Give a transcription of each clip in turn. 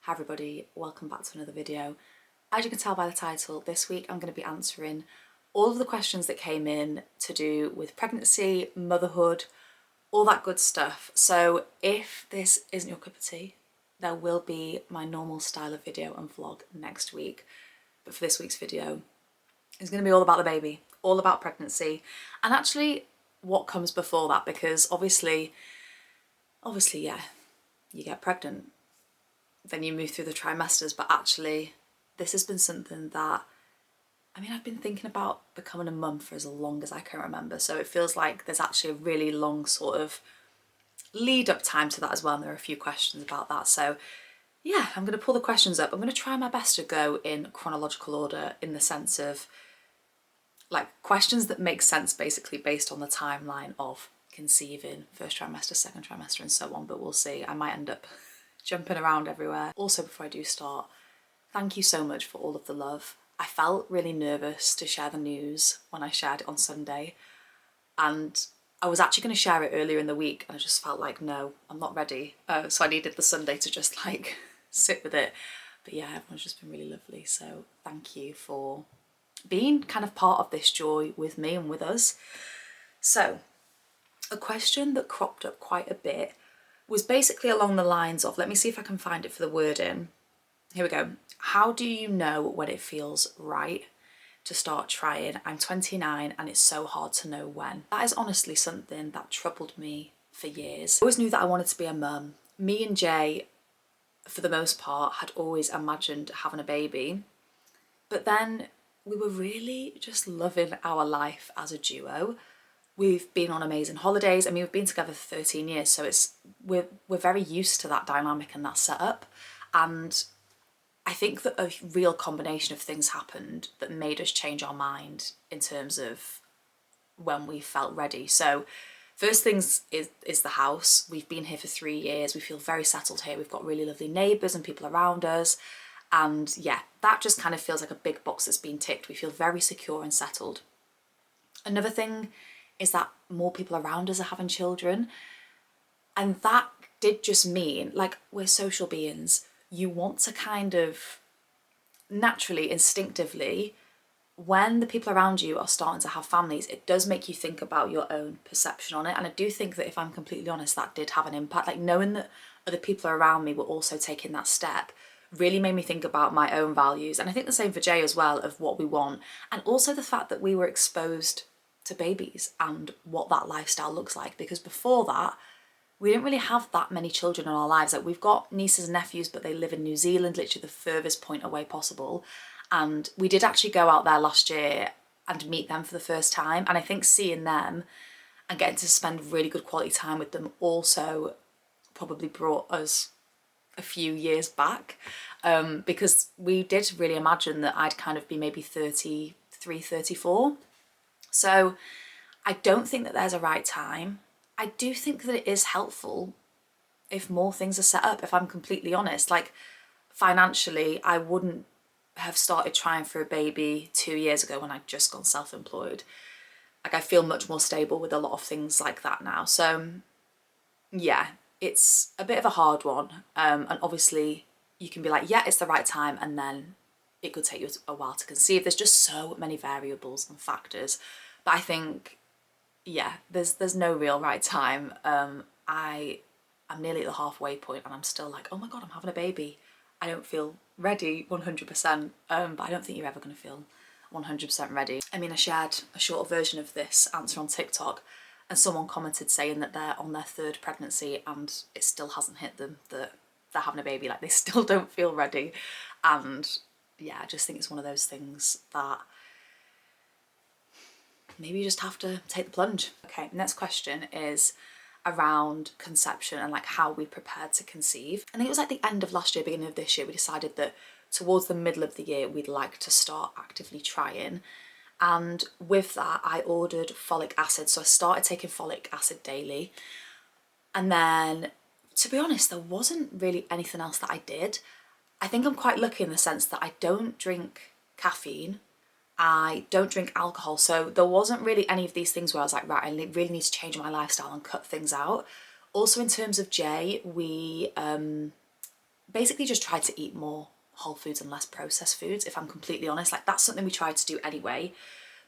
Hi everybody, welcome back to another video. As you can tell by the title, this week I'm going to be answering all of the questions that came in to do with pregnancy, motherhood, all that good stuff. So if this isn't your cup of tea, there will be my normal style of video and vlog next week. But for this week's video, it's going to be all about the baby, all about pregnancy, and actually what comes before that, because obviously, yeah, you get pregnant, then you move through the trimesters, but actually this has been something that, I've been thinking about becoming a mum for as long as I can remember, so it feels like there's actually a really long sort of lead up time to that as well, and there are a few questions about that. So yeah, I'm going to pull the questions up. I'm going to try my best to go in chronological order, in the sense of like questions that make sense basically based on the timeline of conceiving, first trimester, second trimester, and so on, but we'll see. I might end up jumping around everywhere. Also, before I do start, thank you so much for all of the love. I felt really nervous to share the news when I shared it on Sunday, and I was actually going to share it earlier in the week, and I just felt like, no, I'm not ready. So I needed the Sunday to just like sit with it. But yeah, everyone's just been really lovely, so thank you for being kind of part of this joy with me and with us. So a question that cropped up quite a bit was basically along the lines of, let me see if I can find it for the wording. Here we go. How do you know when it feels right to start trying? I'm 29 and it's so hard to know when. That is honestly something that troubled me for years. I always knew that I wanted to be a mum. Me and Jay, for the most part, had always imagined having a baby, but then we were really just loving our life as a duo. We've been on amazing holidays. We've been together for 13 years, so we're very used to that dynamic and that setup. And I think that a real combination of things happened that made us change our mind in terms of when we felt ready. So first things is the house. We've been here for 3 years. We feel very settled here. We've got really lovely neighbours and people around us. And yeah, that just kind of feels like a big box that's been ticked. We feel very secure and settled. Another thing is that more people around us are having children. And that did just mean, like, we're social beings. You want to kind of naturally, instinctively, when the people around you are starting to have families, it does make you think about your own perception on it. And I do think that, if I'm completely honest, that did have an impact. Like, knowing that other people around me were also taking that step really made me think about my own values. And I think the same for Jay as well, of what we want. And also the fact that we were exposed to babies and what that lifestyle looks like. Because before that, we didn't really have that many children in our lives. Like, we've got nieces and nephews, but they live in New Zealand, literally the furthest point away possible. And we did actually go out there last year and meet them for the first time. And I think seeing them and getting to spend really good quality time with them also probably brought us a few years back, because we did really imagine that I'd kind of be maybe 33, 34. So I don't think that there's a right time. I do think that it is helpful if more things are set up, if I'm completely honest. Like, financially, I wouldn't have started trying for a baby 2 years ago when I'd just gone self-employed. Like, I feel much more stable with a lot of things like that now. So yeah, it's a bit of a hard one. And obviously you can be like, yeah, it's the right time, and then it could take you a while to conceive. There's just so many variables and factors. But I think, yeah, there's no real right time. I'm nearly at the halfway point and I'm still like, oh my God, I'm having a baby. I don't feel ready 100%, but I don't think you're ever going to feel 100% ready. I shared a short version of this answer on TikTok, and someone commented saying that they're on their 3rd pregnancy and it still hasn't hit them that they're having a baby. Like, they still don't feel ready. And yeah, I just think it's one of those things that maybe you just have to take the plunge. Okay, next question is around conception and like how we prepared to conceive. I think it was like the end of last year, beginning of this year, we decided that towards the middle of the year we'd like to start actively trying. And with that, I ordered folic acid. So I started taking folic acid daily. And then, to be honest, there wasn't really anything else that I did. I think I'm quite lucky in the sense that I don't drink caffeine. I don't drink alcohol. So there wasn't really any of these things where I was like, right, I really need to change my lifestyle and cut things out. Also, in terms of Jay, we basically just tried to eat more whole foods and less processed foods, if I'm completely honest. Like, that's something we tried to do anyway,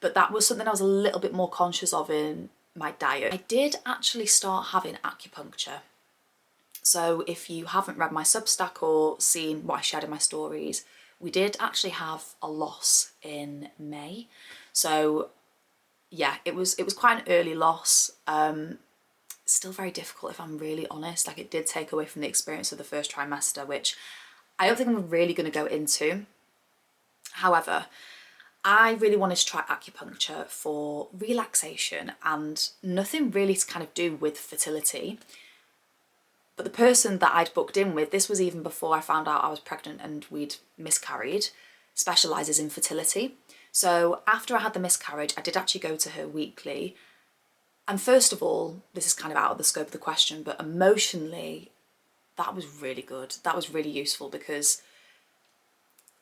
but that was something I was a little bit more conscious of in my diet. I did actually start having acupuncture. So if you haven't read my Substack or seen what I shared in my stories, we did actually have a loss in May. So yeah, it was quite an early loss. Still very difficult, if I'm really honest. Like, it did take away from the experience of the first trimester, which I don't think I'm really going to go into. However, I really wanted to try acupuncture for relaxation and nothing really to kind of do with fertility. But the person that I'd booked in with, this was even before I found out I was pregnant and we'd miscarried, specialises in fertility. So after I had the miscarriage, I did actually go to her weekly. And first of all, this is kind of out of the scope of the question, but emotionally, that was really good. That was really useful, because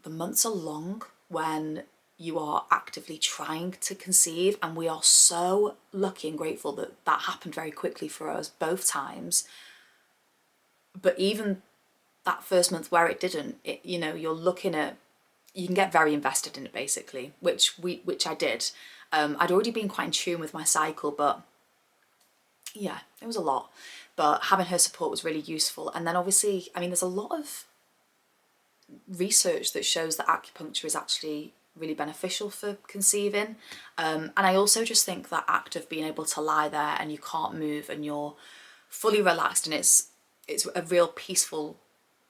the months are long when you are actively trying to conceive, and we are so lucky and grateful that that happened very quickly for us both times. But even that first month where it didn't, you know, you're looking at, you can get very invested in it basically, which I did. I'd already been quite in tune with my cycle, but yeah, it was a lot. But having her support was really useful. And then obviously, I mean, there's a lot of research that shows that acupuncture is actually really beneficial for conceiving. And I also just think that act of being able to lie there and you can't move and you're fully relaxed, and it's a real peaceful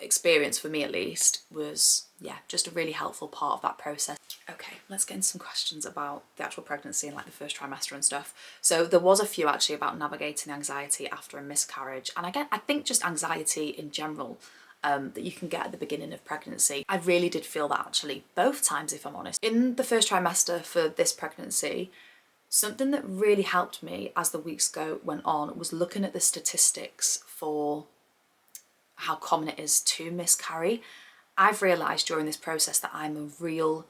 experience, for me at least, was, yeah, just a really helpful part of that process. Okay, let's get into some questions about the actual pregnancy and like the first trimester and stuff. So there was a few actually about navigating anxiety after a miscarriage, and I think just anxiety in general that you can get at the beginning of pregnancy. I really did feel that actually both times, if I'm honest. In the first trimester for this pregnancy, something that really helped me as the weeks went on was looking at the statistics for how common it is to miscarry. I've realised during this process that I'm a real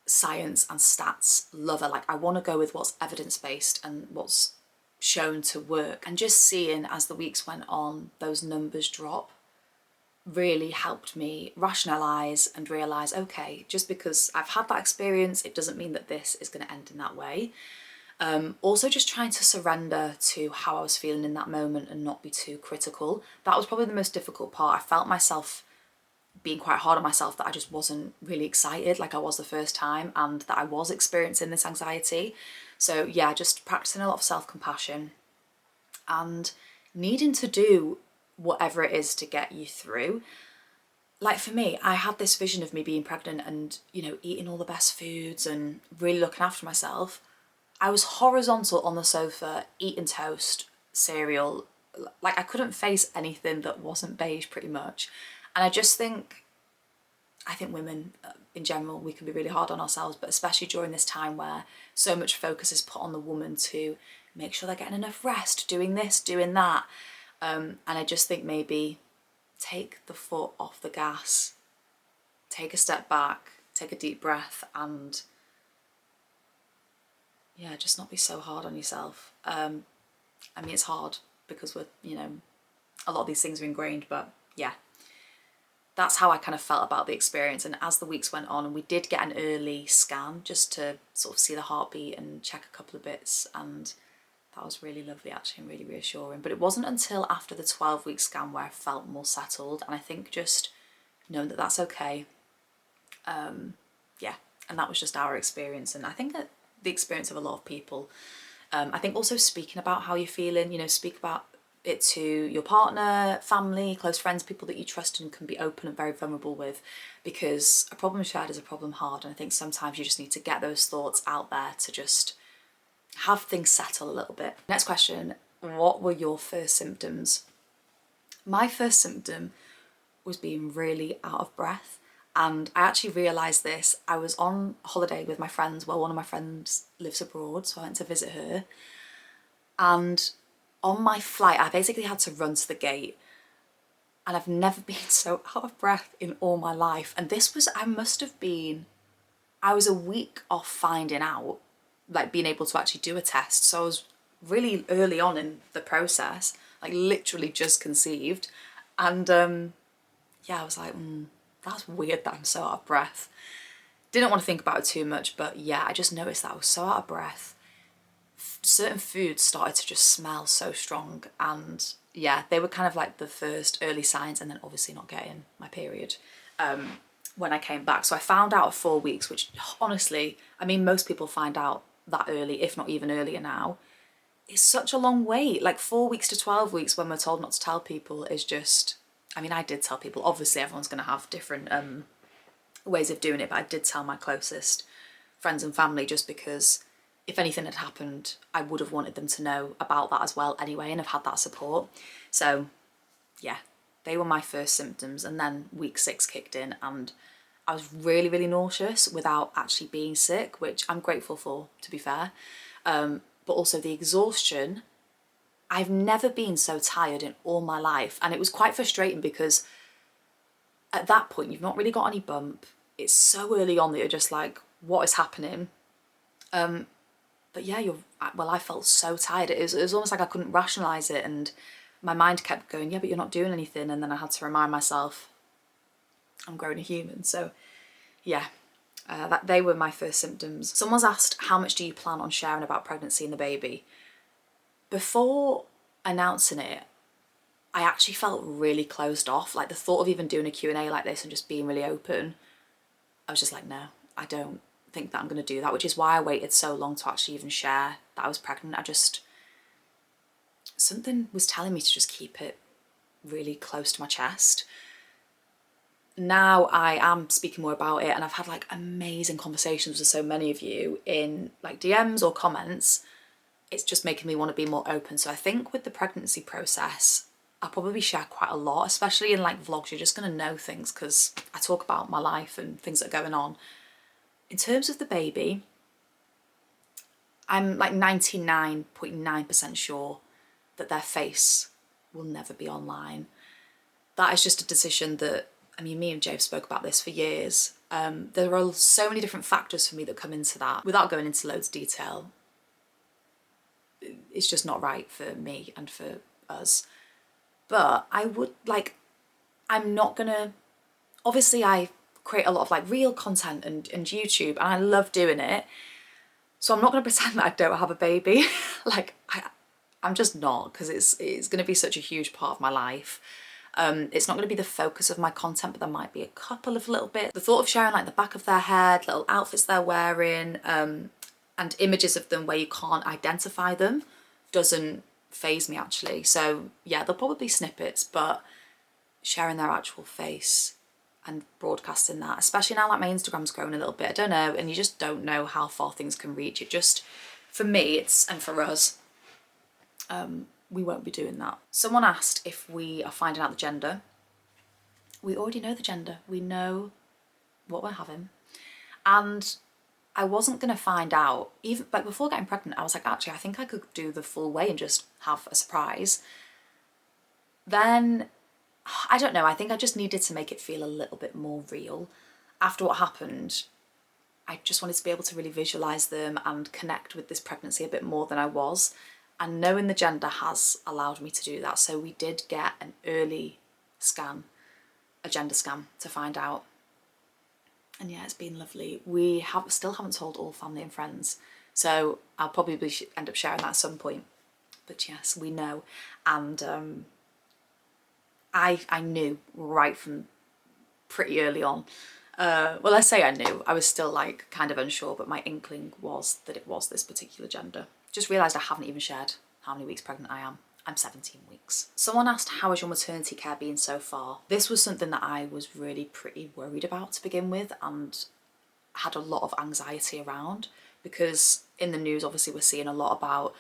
science and stats lover. Like, I want to go with what's evidence-based and what's shown to work. And just seeing as the weeks went on those numbers drop really helped me rationalise and realise, okay, just because I've had that experience, it doesn't mean that this is going to end in that way. Also just trying to surrender to how I was feeling in that moment and not be too critical. That was probably the most difficult part. I felt myself being quite hard on myself, that I just wasn't really excited like I was the first time, and that I was experiencing this anxiety. So yeah, just practicing a lot of self-compassion and needing to do whatever it is to get you through. Like, for me, I had this vision of me being pregnant and, you know, eating all the best foods and really looking after myself. I was horizontal on the sofa, eating toast, cereal. Like, I couldn't face anything that wasn't beige, pretty much. And I think women in general, we can be really hard on ourselves, but especially during this time where so much focus is put on the woman to make sure they're getting enough rest, doing this, doing that. And I just think maybe take the foot off the gas, take a step back, take a deep breath, and yeah, just not be so hard on yourself. I mean, it's hard because we're, you know, a lot of these things are ingrained, but yeah, that's how I kind of felt about the experience. And as the weeks went on, and we did get an early scan just to sort of see the heartbeat and check a couple of bits, and that was really lovely actually and really reassuring. But it wasn't until after the 12-week scan where I felt more settled, and I think just knowing that that's okay, yeah, and that was just our experience, and I think that the experience of a lot of people. I think also speaking about how you're feeling, you know, speak about it to your partner, family, close friends, people that you trust and can be open and very vulnerable with, because a problem shared is a problem hard, and I think sometimes you just need to get those thoughts out there to just have things settle a little bit. Next question, what were your first symptoms? My first symptom was being really out of breath. And I actually realised this. I was on holiday with my friends. Well, one of my friends lives abroad, so I went to visit her. And on my flight, I basically had to run to the gate. And I've never been so out of breath in all my life. And this was, I was a week off finding out, like being able to actually do a test. So I was really early on in the process, like literally just conceived. And yeah, I was like, that's weird that I'm so out of breath. Didn't want to think about it too much, but yeah, I just noticed that I was so out of breath. Certain foods started to just smell so strong, and yeah, they were kind of like the first early signs, and then obviously not getting my period when I came back. So I found out at 4 weeks, which honestly, I mean, most people find out that early, if not even earlier now. It's such a long wait. Like 4 weeks to 12 weeks when we're told not to tell people is just, I mean, I did tell people. Obviously everyone's going to have different ways of doing it, but I did tell my closest friends and family, just because if anything had happened, I would have wanted them to know about that as well anyway, and have had that support. So yeah, they were my first symptoms, and then week 6 kicked in, and I was really, really nauseous without actually being sick, which I'm grateful for, to be fair. But also the exhaustion. I've never been so tired in all my life, and it was quite frustrating because at that point you've not really got any bump. It's so early on that you're just like, what is happening? But yeah, I felt so tired. It was almost like I couldn't rationalise it, and my mind kept going, yeah, but you're not doing anything. And then I had to remind myself, I'm growing a human. So yeah, that they were my first symptoms. Someone's asked, how much do you plan on sharing about pregnancy and the baby? Before announcing it, I actually felt really closed off. Like the thought of even doing a Q&A like this and just being really open, I was just like, no, I don't think that I'm going to do that, which is why I waited so long to actually even share that I was pregnant. Something was telling me to just keep it really close to my chest. Now I am speaking more about it, and I've had like amazing conversations with so many of you in like DMs or comments. It's just making me want to be more open. So I think with the pregnancy process, I'll probably share quite a lot, especially in like vlogs. You're just going to know things because I talk about my life and things that are going on. In terms of the baby, I'm like 99.9% sure that their face will never be online. That is just a decision that, I mean, me and Jave spoke about this for years. There are so many different factors for me that come into that. Without going into loads of detail, it's just not right for me and for us. But I would like, I'm not gonna, obviously I create a lot of like real content and YouTube, and I love doing it. So I'm not gonna pretend that I don't have a baby. Like I'm just not, because it's gonna be such a huge part of my life. It's not going to be the focus of my content, but there might be a couple of little bits. The thought of sharing like the back of their head, little outfits they're wearing, and images of them where you can't identify them doesn't faze me actually. So yeah, there'll probably be snippets, but sharing their actual face and broadcasting that, especially now like my Instagram's grown a little bit, I don't know, and you just don't know how far things can reach. It just, for me, and for us, we won't be doing that. Someone asked if we are finding out the gender. We already know the gender. We know what we're having. And I wasn't going to find out, even like before getting pregnant, I was like, actually, I think I could do the full way and just have a surprise. Then, I don't know, I think I just needed to make it feel a little bit more real. After what happened, I just wanted to be able to really visualise them and connect with this pregnancy a bit more than I was. And knowing the gender has allowed me to do that. So we did get an early scan, a gender scan, to find out. And yeah, it's been lovely. We still haven't told all family and friends. So I'll probably end up sharing that at some point. But yes, we know. And I knew right from pretty early on. Well, I say I knew. I was still like kind of unsure, but my inkling was that it was this particular gender. Just realised I haven't even shared how many weeks pregnant I am. I'm 17 weeks. Someone asked, how has your maternity care been so far? This was something that I was really pretty worried about to begin with, and had a lot of anxiety around, because in the news obviously we're seeing a lot about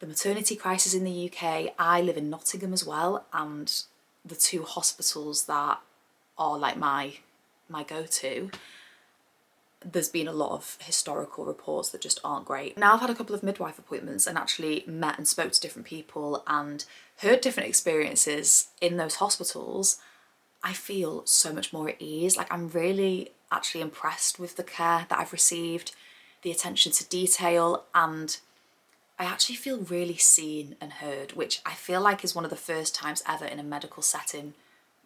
the maternity crisis in the UK. I live in Nottingham as well, and the two hospitals that are like my go-to, there's been a lot of historical reports that just aren't great. Now I've had a couple of midwife appointments and actually met and spoke to different people and heard different experiences in those hospitals. I feel so much more at ease. Like I'm really actually impressed with the care that I've received, the attention to detail, and I actually feel really seen and heard, which I feel like is one of the first times ever in a medical setting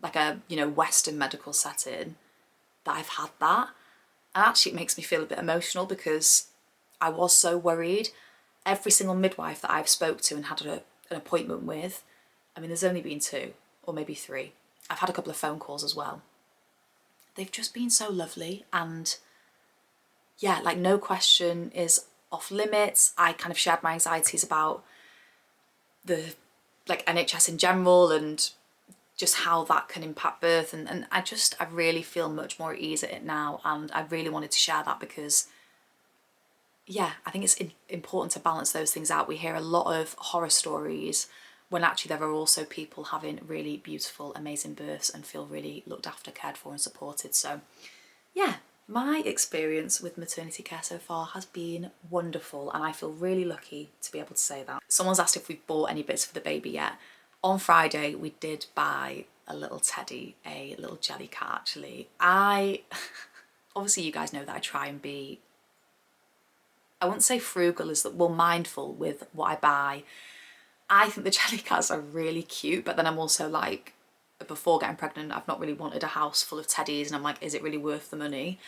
like a, you know, Western medical setting that I've had that. And actually it makes me feel a bit emotional because I was so worried. Every single midwife that I've spoke to and had an appointment with, I mean, there's only been 2 or maybe 3. I've had a couple of phone calls as well. They've just been so lovely, and yeah, like no question is off limits. I kind of shared my anxieties about the like NHS in general and just how that can impact birth, and I really feel much more at ease at it now, and I really wanted to share that because yeah, I think it's important to balance those things out. We hear a lot of horror stories when actually there are also people having really beautiful, amazing births and feel really looked after, cared for and supported. So yeah, my experience with maternity care so far has been wonderful, and I feel really lucky to be able to say that. Someone's asked if we've bought any bits for the baby yet. On Friday we did buy a little teddy, a little jelly cat actually. Obviously you guys know that I try and be, I wouldn't say frugal, as that, well, mindful with what I buy. I think the jelly cats are really cute, but then I'm also like, before getting pregnant, I've not really wanted a house full of teddies, and I'm like, is it really worth the money?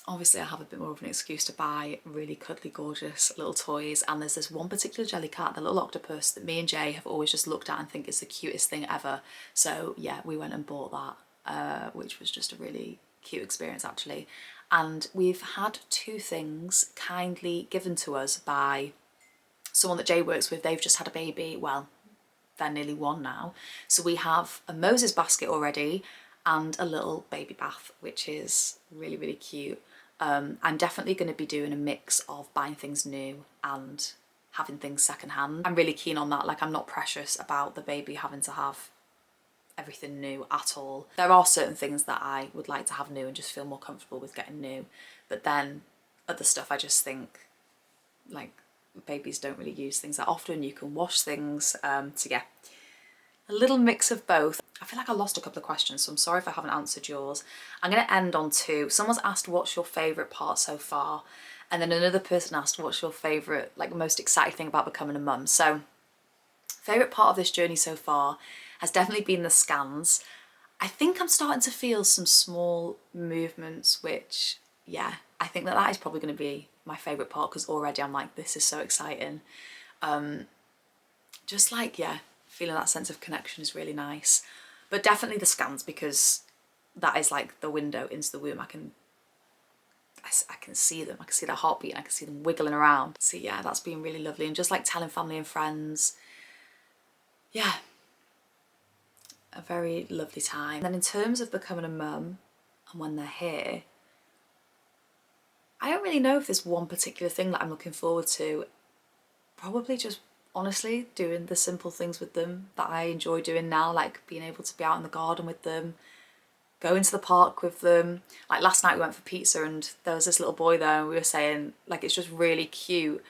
Obviously I have a bit more of an excuse to buy really cuddly, gorgeous little toys, and there's this one particular jelly cat, the little octopus, that me and Jay have always just looked at and think is the cutest thing ever. So yeah, we went and bought that, which was just a really cute experience actually. And we've had 2 things kindly given to us by someone that Jay works with. They've just had a baby, well, they're nearly 1 now. So we have a Moses basket already and a little baby bath, which is really, really cute. I'm definitely going to be doing a mix of buying things new and having things secondhand. I'm really keen on that. Like, I'm not precious about the baby having to have everything new at all. There are certain things that I would like to have new and just feel more comfortable with getting new, but then other stuff I just think, like, babies don't really use things that often. You can wash things, so yeah, a little mix of both. I feel like I lost a couple of questions, so I'm sorry if I haven't answered yours. I'm going to end on 2. Someone's asked what's your favourite part so far, and then another person asked what's your favourite, like, most exciting thing about becoming a mum. So favourite part of this journey so far has definitely been the scans. I think I'm starting to feel some small movements, which, yeah, I think that is probably going to be my favourite part, because already I'm like, this is so exciting. Just like, yeah, feeling that sense of connection is really nice. But definitely the scans, because that is like the window into the womb. I can see them, I can see their heartbeat, and I can see them wiggling around. So yeah, that's been really lovely. And just like telling family and friends, yeah, a very lovely time. And then in terms of becoming a mum and when they're here, I don't really know if there's one particular thing that I'm looking forward to. Probably just honestly doing the simple things with them that I enjoy doing now, like being able to be out in the garden with them, going to the park with them. Like last night we went for pizza and there was this little boy there, and we were saying, like, it's just really cute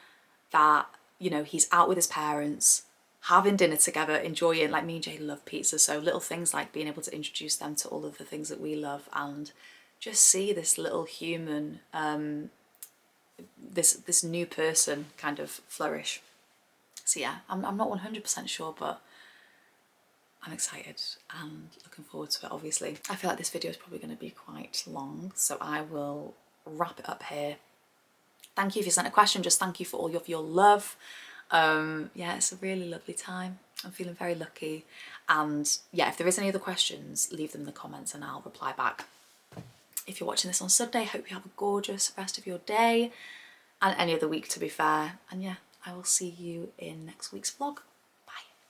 that, you know, he's out with his parents, having dinner together, enjoying, like, me and Jay love pizza, so little things like being able to introduce them to all of the things that we love and just see this little human, this new person kind of flourish. So yeah, I'm not 100% sure, but I'm excited and looking forward to it, obviously. I feel like this video is probably going to be quite long, so I will wrap it up here. Thank you if you sent a question, just thank you for all of your love. Yeah, it's a really lovely time. I'm feeling very lucky. And yeah, if there is any other questions, leave them in the comments and I'll reply back. If you're watching this on Sunday, hope you have a gorgeous rest of your day and any other week, to be fair. And yeah, I will see you in next week's vlog.